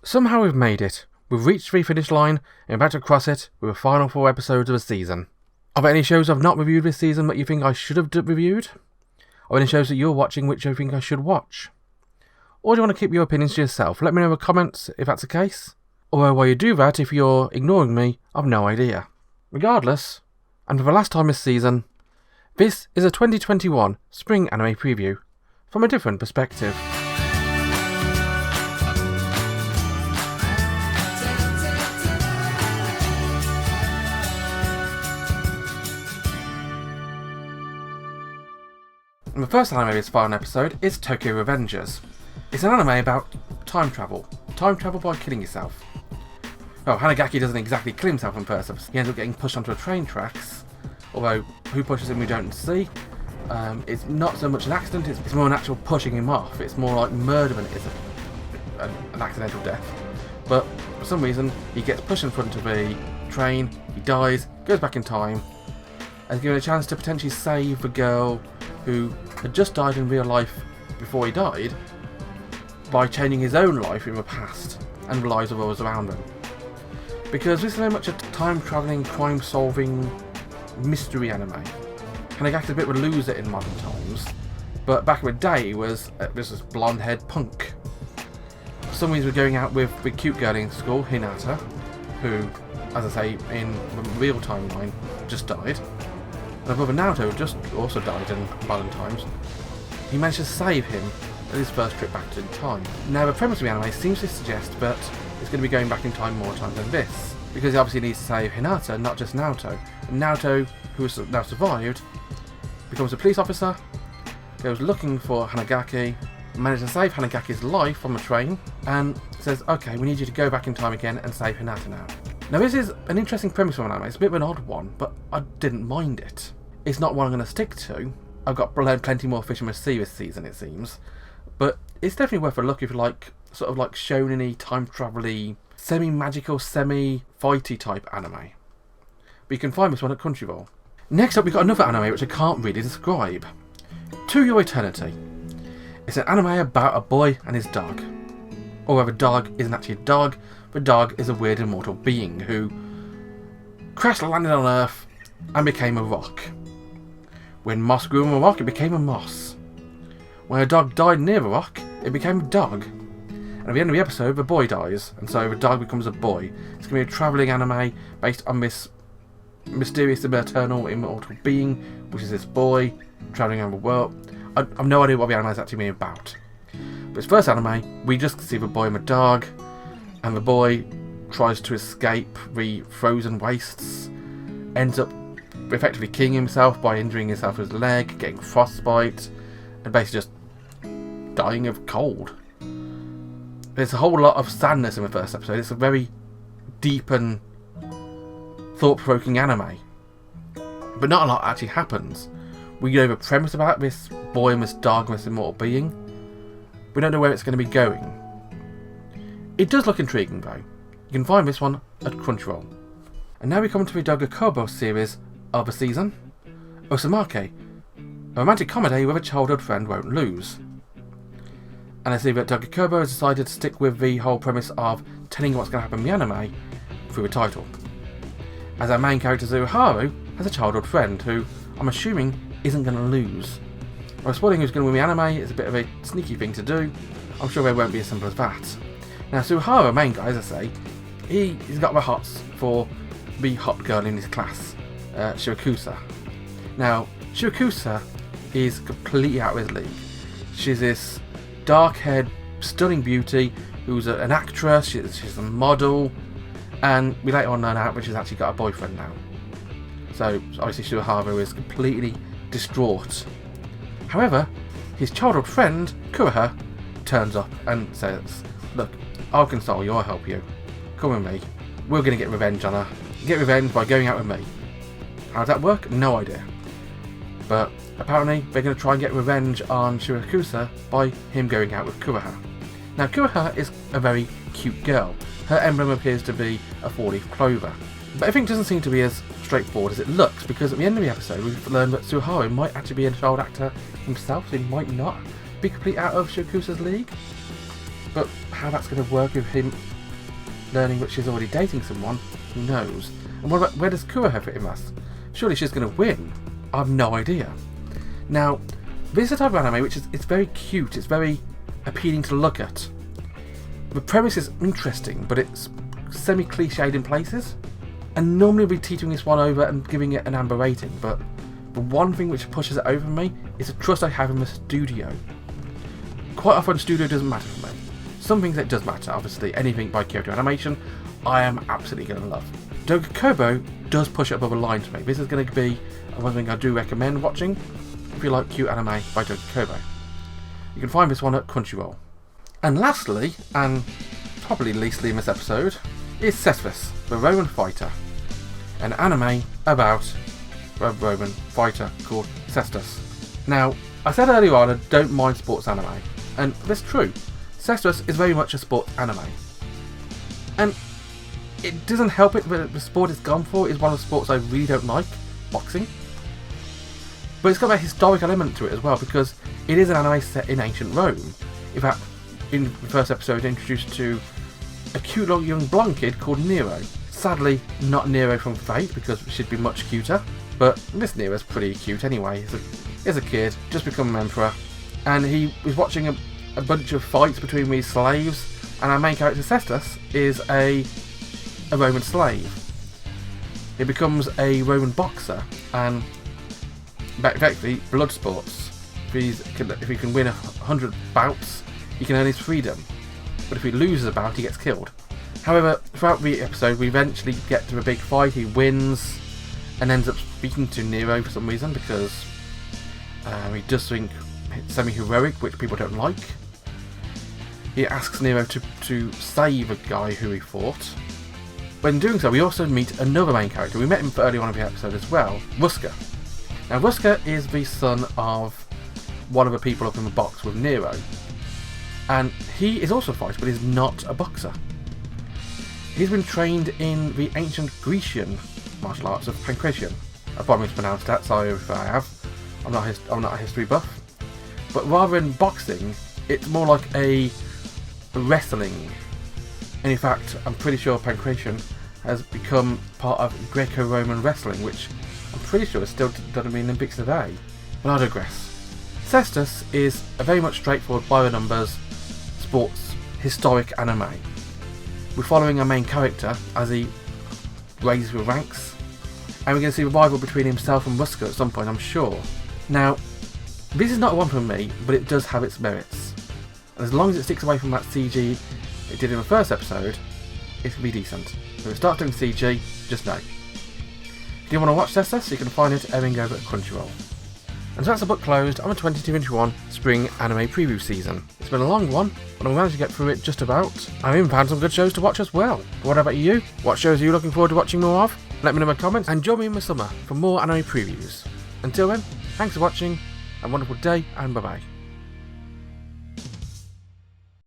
Somehow we've made it. We've reached the finish line and about to cross it with the final 4 episodes of the season. Are there any shows I've not reviewed this season that you think I should have reviewed? Or any shows that you're watching which you think I should watch? Or do you want to keep your opinions to yourself? Let me know in the comments if that's the case. Or while you do that, if you're ignoring me, I've no idea. Regardless, and for the last time this season, this is a 2021 spring anime preview from a different perspective. And the first anime of this final episode is Tokyo Revengers. It's an anime about time travel by killing yourself. Well, Hanagaki doesn't exactly kill himself on purpose. He ends up getting pushed onto a train tracks, although who pushes him we don't see. It's not so much an accident, it's more an actual pushing him off. It's more like murder than it is an accidental death. But for some reason, he gets pushed in front of a train, he dies, goes back in time, and is given a chance to potentially save the girl who had just died in real life before he died by changing his own life in the past and the lives of others around him. Because this is very much a time-travelling, crime-solving mystery anime. Hanagaki's a bit of a loser in modern times, but back in the day he was this blonde-haired punk. For some reason we're going out with the cute girl in school, Hinata, who, as I say, in the real timeline, just died. And brother Naruto just also died in modern times. He managed to save him at his first trip back in time. Now the premise of the anime seems to suggest that it's going to be going back in time more times than this, because he obviously needs to save Hinata, not just Naruto. And Naruto, who has now survived, becomes a police officer, goes looking for Hanagaki, manages to save Hanagaki's life on the train, and says, okay, we need you to go back in time again and save Hinata now. Now this is an interesting premise for an anime. It's a bit of an odd one, but I didn't mind it. It's not one I'm going to stick to. I've got plenty more fish in the sea this season, it seems. But it's definitely worth a look if you like, sort of like shonen-y, time-travel-y, semi-magical, semi-fighty type anime. But you can find this one at Crunchyroll. Next up we've got another anime which I can't really describe. To Your Eternity. It's an anime about a boy and his dog. Although the dog isn't actually a dog, the dog is a weird immortal being who crash landed on Earth and became a rock. When moss grew on a rock, it became a moss. When a dog died near a rock, it became a dog. And at the end of the episode, the boy dies, and so the dog becomes a boy. It's going to be a travelling anime based on this mysterious eternal immortal being, which is this boy travelling around the world. I have no idea what the anime is actually being about. But its first anime, we just see the boy and the dog, and the boy tries to escape the frozen wastes, ends up effectively killing himself by injuring himself with his leg, getting frostbite, and basically just dying of cold. There's a whole lot of sadness in the first episode. It's a very deep and thought-provoking anime. But not a lot actually happens. We know the premise about this boy and this dog and this immortal being. We don't know where it's going to be going. It does look intriguing though. You can find this one at Crunchyroll. And now we come to the Dogakobo series of the season, Osamake, a romantic comedy with a childhood friend won't lose. And I see that Dogakobo has decided to stick with the whole premise of telling you what's going to happen in the anime through the title. As our main character Zuharu has a childhood friend who, I'm assuming, isn't going to lose. While spoiling who's going to win the anime is a bit of a sneaky thing to do, I'm sure it won't be as simple as that. Now Zuharu, our main guy, as I say, he's got the hots for the hot girl in his class, Shirakusa. Now, Shirakusa is completely out of his league. She's this dark-haired, stunning beauty who's an actress, she's a model, and we later on learn out that she's actually got a boyfriend now. So, obviously Shiraharu is completely distraught. However, his childhood friend, Kuroha, turns up and says, look, I'll console you, I'll help you. Come with me. We're going to get revenge on her. Get revenge by going out with me. How does that work? No idea. But apparently they're going to try and get revenge on Shirakusa by him going out with Kuroha. Now Kuroha is a very cute girl. Her emblem appears to be a 4-leaf clover. But everything doesn't seem to be as straightforward as it looks, because at the end of the episode we've learned that Zuharu might actually be a child actor himself, so he might not be completely out of Shirakusa's league. But how that's going to work with him learning that she's already dating someone, who knows? And what about, where does Kuroho fit in this? Surely she's going to win. I have no idea. Now, this is a type of anime which is it's very cute, it's very appealing to look at. The premise is interesting, but it's semi-cliched in places. And normally I'd be teetering this one over and giving it an amber rating, but the one thing which pushes it over me is the trust I have in the studio. Quite often studio doesn't matter for me. Some things it does matter, obviously. Anything by Kyoto Animation, I am absolutely going to love. Dogakobo does push it above a line to me. This is going to be one thing I do recommend watching if you like cute anime by Dogakobo. You can find this one at Crunchyroll. And lastly, and probably leastly in this episode, is Cestvs, the Roman fighter. An anime about a Roman fighter called Cestvs. Now, I said earlier on I don't mind sports anime, and that's true. Cestvs is very much a sports anime. And it doesn't help it that the sport it's gone for is one of the sports I really don't like, boxing. But it's got a historic element to it as well, because it is an anime set in ancient Rome. In fact, in the first episode introduced to a cute little young blonde kid called Nero. Sadly, not Nero from Fate, because she'd be much cuter. But this Nero's pretty cute anyway. He's a kid, just become an emperor. And he was watching a bunch of fights between these slaves. And our main character, Cestvs, is a Roman slave. He becomes a Roman boxer. And effectively, blood sports. If he can win 100 bouts, he can earn his freedom. But if he loses a bout, he gets killed. However, throughout the episode, we eventually get to a big fight. He wins and ends up speaking to Nero for some reason, because he does something semi-heroic, which people don't like. He asks Nero to save a guy who he fought. When doing so, we also meet another main character. We met him early on in the episode as well, Ruska. Now, Ruska is the son of one of the people up in the box with Nero. And he is also a fighter, but he's not a boxer. He's been trained in the ancient Grecian martial arts of pancration. I probably mispronounced that, sorry if I have. I'm not a history buff. But rather than boxing, it's more like a wrestling. And in fact, I'm pretty sure pancration has become part of Greco-Roman wrestling, which I'm pretty sure is still done in the Olympics today. But I digress. Cestvs is a very much straightforward, by the numbers, sports historic anime. We're following our main character as he raises through ranks, and we're going to see a rival between himself and Ruska at some point, I'm sure. Now, this is not one for me, but it does have its merits. And as long as it sticks away from that CG it did in the first episode, it can be decent. If it starts doing CG, just know. If you want to watch Cestvs, you can find it airing over at Crunchyroll. And so that's the book closed on the 2021 spring anime preview season. It's been a long one, but I managed to get through it just about. I've even found some good shows to watch as well. But what about you? What shows are you looking forward to watching more of? Let me know in the comments, and join me in the summer for more anime previews. Until then, thanks for watching, have a wonderful day, and bye bye.